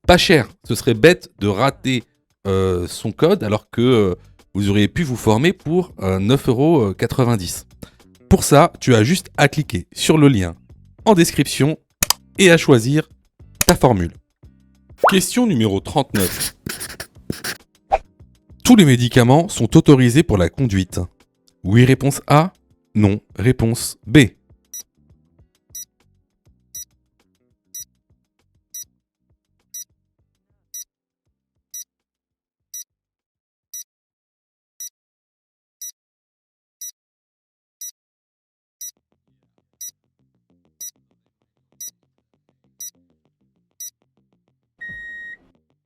pas cher. Ce serait bête de rater son code alors que vous auriez pu vous former pour 9,90 €. Pour ça, tu as juste à cliquer sur le lien en description et à choisir ta formule. Question numéro 39. Tous les médicaments sont autorisés pour la conduite. Oui, réponse A. Non, réponse B.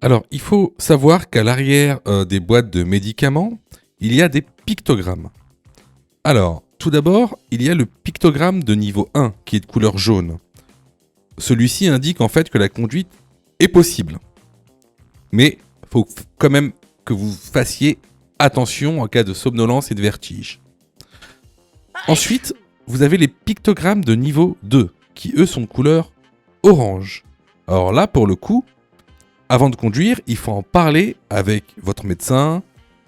Alors, il faut savoir qu'à l'arrière des boîtes de médicaments, il y a des pictogrammes. Alors, tout d'abord, il y a le pictogramme de niveau 1 qui est de couleur jaune. Celui-ci indique en fait que la conduite est possible. Mais il faut quand même que vous fassiez attention en cas de somnolence et de vertige. Ensuite, vous avez les pictogrammes de niveau 2 qui eux sont de couleur orange. Alors là, pour le coup, avant de conduire, il faut en parler avec votre médecin,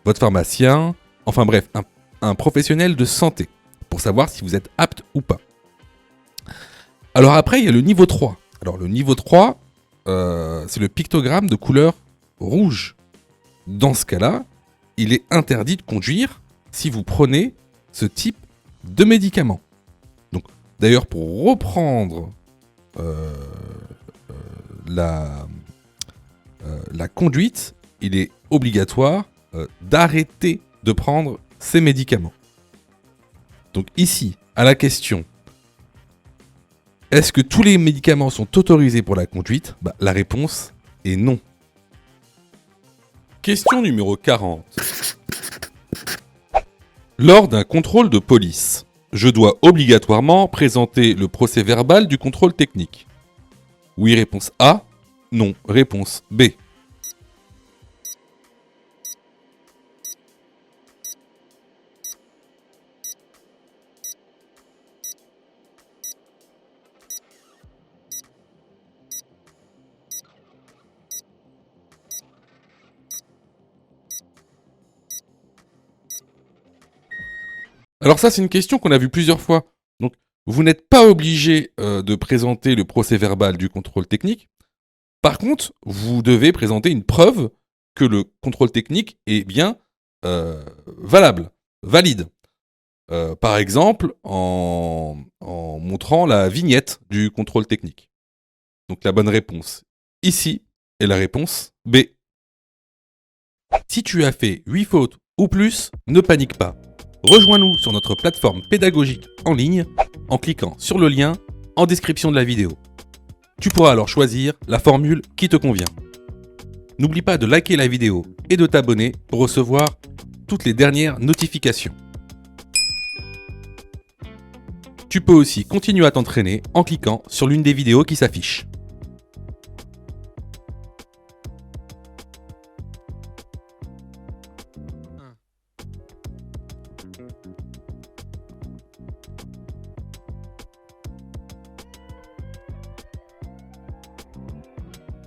votre pharmacien, enfin bref, un professionnel de santé pour savoir si vous êtes apte ou pas. Alors après, il y a le niveau 3. Alors le niveau 3, c'est le pictogramme de couleur rouge. Dans ce cas-là, il est interdit de conduire si vous prenez ce type de médicament. Donc, d'ailleurs, pour reprendre la conduite, il est obligatoire d'arrêter de prendre ces médicaments. Donc ici, à la question, est-ce que tous les médicaments sont autorisés pour la conduite ? La réponse est non. Question numéro 40. Lors d'un contrôle de police, je dois obligatoirement présenter le procès-verbal du contrôle technique. Oui, réponse A. Non, réponse B. Alors ça, c'est une question qu'on a vue plusieurs fois. Donc, vous n'êtes pas obligé de présenter le procès-verbal du contrôle technique. Par contre, vous devez présenter une preuve que le contrôle technique est bien valable, valide. Par exemple, en montrant la vignette du contrôle technique. Donc la bonne réponse ici est la réponse B. Si tu as fait 8 fautes ou plus, ne panique pas. Rejoins-nous sur notre plateforme pédagogique en ligne en cliquant sur le lien en description de la vidéo. Tu pourras alors choisir la formule qui te convient. N'oublie pas de liker la vidéo et de t'abonner pour recevoir toutes les dernières notifications. Tu peux aussi continuer à t'entraîner en cliquant sur l'une des vidéos qui s'affichent.